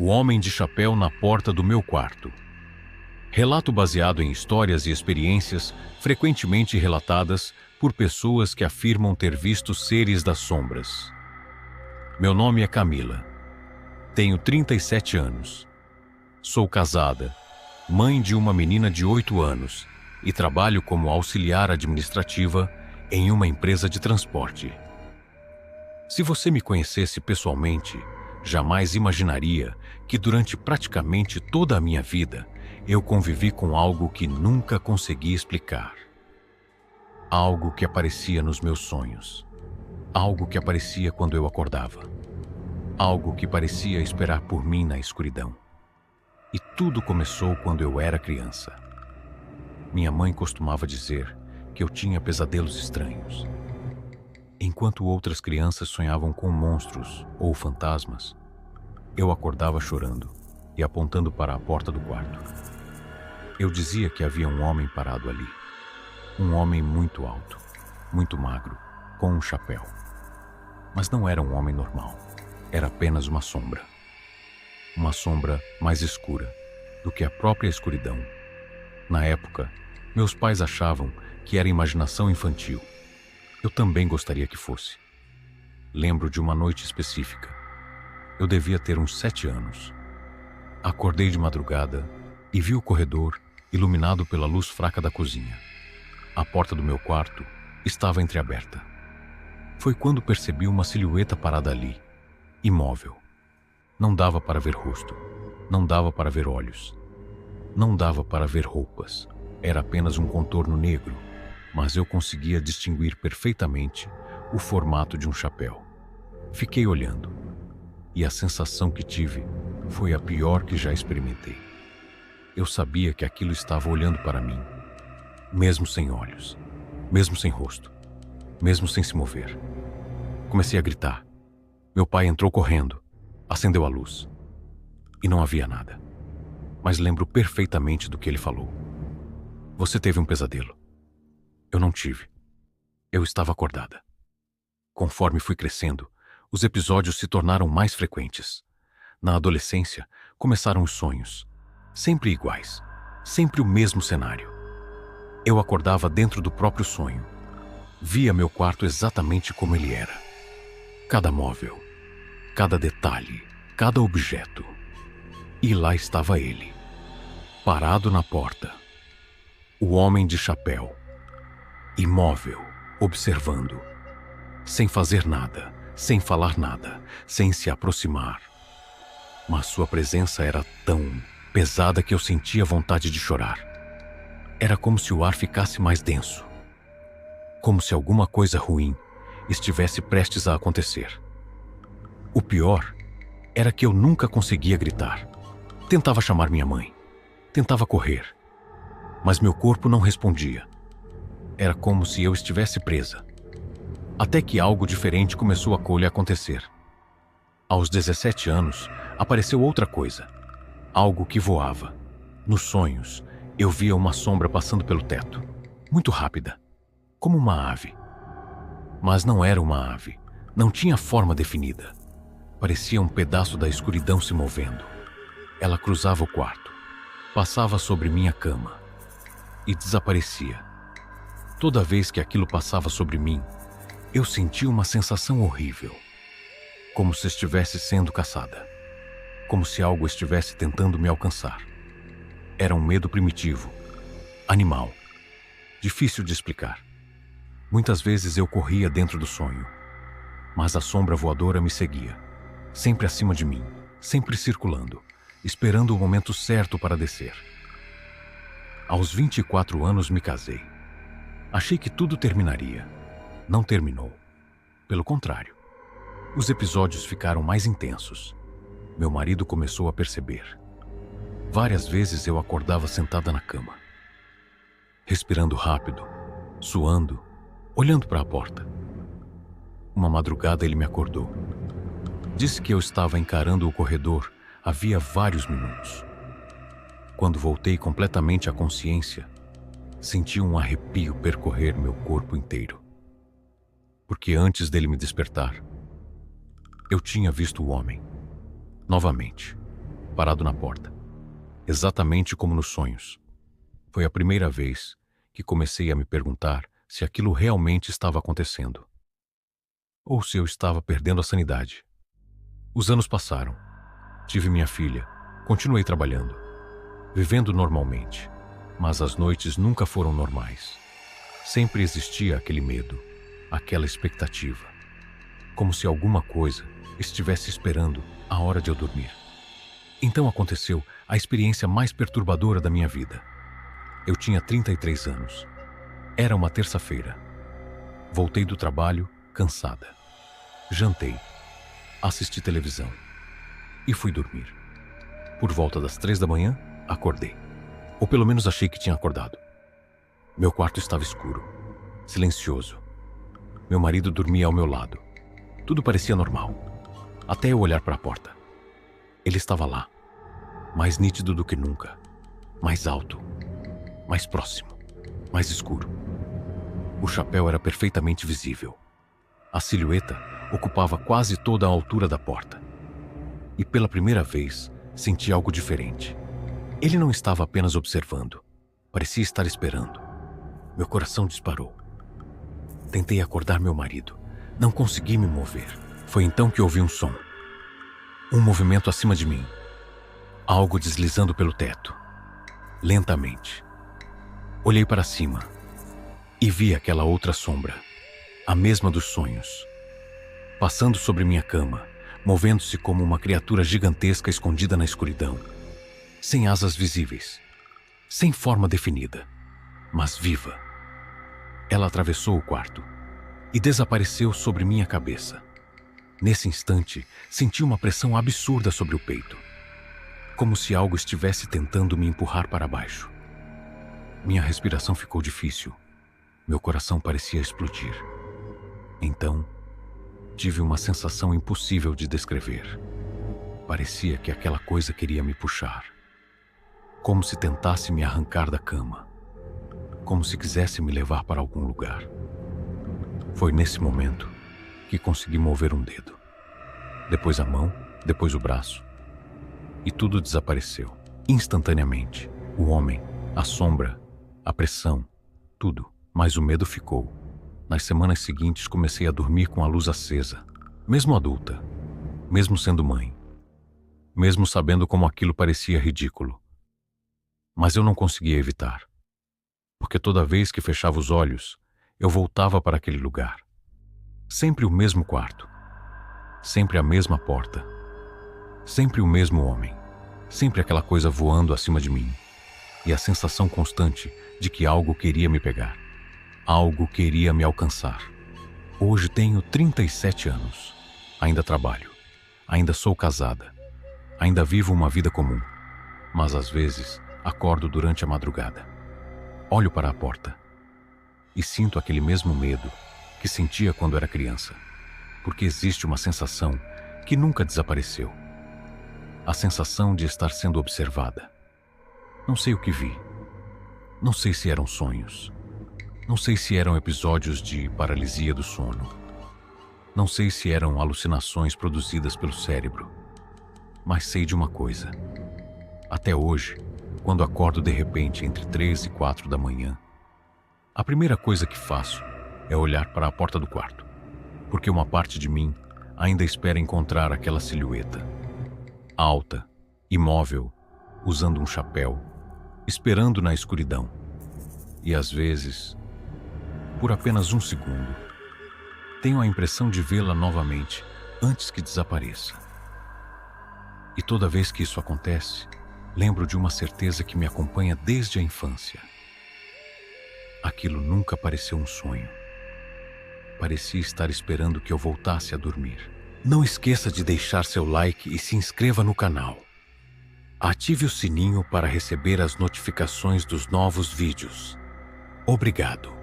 Homem de Chapéu na porta do meu quarto. Relato baseado em histórias e experiências frequentemente relatadas por pessoas que afirmam ter visto seres das sombras. Meu nome é Camila. Tenho 37 anos. Sou casada, mãe de uma menina de 8 anos e trabalho como auxiliar administrativa em uma empresa de transporte. Se você me conhecesse pessoalmente, jamais imaginaria que durante praticamente toda a minha vida eu convivi com algo que nunca consegui explicar. Algo que aparecia nos meus sonhos. Algo que aparecia quando eu acordava. Algo que parecia esperar por mim na escuridão. E tudo começou quando eu era criança. Minha mãe costumava dizer que eu tinha pesadelos estranhos. Enquanto outras crianças sonhavam com monstros ou fantasmas, eu acordava chorando e apontando para a porta do quarto. Eu dizia que havia um homem parado ali. Um homem muito alto, muito magro, com um chapéu. Mas não era um homem normal. Era apenas uma sombra. Uma sombra mais escura do que a própria escuridão. Na época, meus pais achavam que era imaginação infantil. Eu também gostaria que fosse. Lembro de uma noite específica. Eu devia ter uns 7 anos. Acordei de madrugada e vi o corredor iluminado pela luz fraca da cozinha. A porta do meu quarto estava entreaberta. Foi quando percebi uma silhueta parada ali, imóvel. Não dava para ver rosto, não dava para ver olhos, não dava para ver roupas. Era apenas um contorno negro, mas eu conseguia distinguir perfeitamente o formato de um chapéu. Fiquei olhando, e a sensação que tive foi a pior que já experimentei. Eu sabia que aquilo estava olhando para mim, mesmo sem olhos, mesmo sem rosto, mesmo sem se mover. Comecei a gritar. Meu pai entrou correndo, acendeu a luz, e não havia nada. Mas lembro perfeitamente do que ele falou. Você teve um pesadelo. Eu não tive. Eu estava acordada. Conforme fui crescendo, os episódios se tornaram mais frequentes. Na adolescência, começaram os sonhos. Sempre iguais. Sempre o mesmo cenário. Eu acordava dentro do próprio sonho. Via meu quarto exatamente como ele era. Cada móvel, cada detalhe, cada objeto. E lá estava ele, parado na porta. O homem de chapéu. Imóvel, observando. Sem fazer nada, sem falar nada, sem se aproximar. Mas sua presença era tão pesada que eu sentia vontade de chorar. Era como se o ar ficasse mais denso. Como se alguma coisa ruim estivesse prestes a acontecer. O pior era que eu nunca conseguia gritar. Tentava chamar minha mãe. Tentava correr. Mas meu corpo não respondia. Era como se eu estivesse presa. Até que algo diferente começou a acontecer. Aos 17 anos, apareceu outra coisa. Algo que voava. Nos sonhos, eu via uma sombra passando pelo teto. Muito rápida. Como uma ave. Mas não era uma ave. Não tinha forma definida. Parecia um pedaço da escuridão se movendo. Ela cruzava o quarto. Passava sobre minha cama. E desaparecia. Toda vez que aquilo passava sobre mim, eu sentia uma sensação horrível. Como se estivesse sendo caçada. Como se algo estivesse tentando me alcançar. Era um medo primitivo. Animal. Difícil de explicar. Muitas vezes eu corria dentro do sonho. Mas a sombra voadora me seguia. Sempre acima de mim. Sempre circulando. Esperando o momento certo para descer. Aos 24 anos me casei. Achei que tudo terminaria. Não terminou. Pelo contrário. Os episódios ficaram mais intensos. Meu marido começou a perceber. Várias vezes eu acordava sentada na cama. Respirando rápido, suando, olhando para a porta. Uma madrugada ele me acordou. Disse que eu estava encarando o corredor havia vários minutos. Quando voltei completamente à consciência, senti um arrepio percorrer meu corpo inteiro. Porque antes dele me despertar, eu tinha visto o homem, novamente, parado na porta, exatamente como nos sonhos. Foi a primeira vez que comecei a me perguntar se aquilo realmente estava acontecendo, ou se eu estava perdendo a sanidade. Os anos passaram. Tive minha filha, continuei trabalhando, vivendo normalmente, mas as noites nunca foram normais. Sempre existia aquele medo, aquela expectativa, como se alguma coisa estivesse esperando a hora de eu dormir. Então aconteceu a experiência mais perturbadora da minha vida. Eu tinha 33 anos. Era uma terça-feira. Voltei do trabalho, cansada. Jantei, assisti televisão e fui dormir. Por volta das 3 da manhã, acordei. Ou pelo menos achei que tinha acordado. Meu quarto estava escuro, silencioso. Meu marido dormia ao meu lado. Tudo parecia normal, até eu olhar para a porta. Ele estava lá, mais nítido do que nunca, mais alto, mais próximo, mais escuro. O chapéu era perfeitamente visível. A silhueta ocupava quase toda a altura da porta. E pela primeira vez, senti algo diferente. Ele não estava apenas observando, parecia estar esperando. Meu coração disparou. Tentei acordar meu marido. Não consegui me mover. Foi então que ouvi um som. Um movimento acima de mim. Algo deslizando pelo teto. Lentamente. Olhei para cima e vi aquela outra sombra, a mesma dos sonhos, passando sobre minha cama, movendo-se como uma criatura gigantesca escondida na escuridão, sem asas visíveis, sem forma definida, mas viva. Ela atravessou o quarto e desapareceu sobre minha cabeça. Nesse instante, senti uma pressão absurda sobre o peito, como se algo estivesse tentando me empurrar para baixo. Minha respiração ficou difícil. Meu coração parecia explodir. Então, tive uma sensação impossível de descrever. Parecia que aquela coisa queria me puxar, como se tentasse me arrancar da cama, como se quisesse me levar para algum lugar. Foi nesse momento que consegui mover um dedo, depois a mão, depois o braço, e tudo desapareceu, instantaneamente. O homem, a sombra, a pressão, tudo, mas o medo ficou. Nas semanas seguintes comecei a dormir com a luz acesa, mesmo adulta, mesmo sendo mãe, mesmo sabendo como aquilo parecia ridículo. Mas eu não conseguia evitar, porque toda vez que fechava os olhos, eu voltava para aquele lugar. Sempre o mesmo quarto, sempre a mesma porta, sempre o mesmo homem, sempre aquela coisa voando acima de mim, e a sensação constante de que algo queria me pegar, algo queria me alcançar. Hoje tenho 37 anos, ainda trabalho, ainda sou casada, ainda vivo uma vida comum, mas às vezes acordo durante a madrugada, olho para a porta e sinto aquele mesmo medo que sentia quando era criança, porque existe uma sensação que nunca desapareceu, a sensação de estar sendo observada. Não sei o que vi, não sei se eram sonhos, não sei se eram episódios de paralisia do sono, não sei se eram alucinações produzidas pelo cérebro, mas sei de uma coisa. Até hoje, quando acordo de repente entre 3 e 4 da manhã, a primeira coisa que faço é olhar para a porta do quarto, porque uma parte de mim ainda espera encontrar aquela silhueta, alta, imóvel, usando um chapéu, esperando na escuridão. E às vezes, por apenas um segundo, tenho a impressão de vê-la novamente antes que desapareça. E toda vez que isso acontece, lembro de uma certeza que me acompanha desde a infância. Aquilo nunca pareceu um sonho. Parecia estar esperando que eu voltasse a dormir. Não esqueça de deixar seu like e se inscreva no canal. Ative o sininho para receber as notificações dos novos vídeos. Obrigado.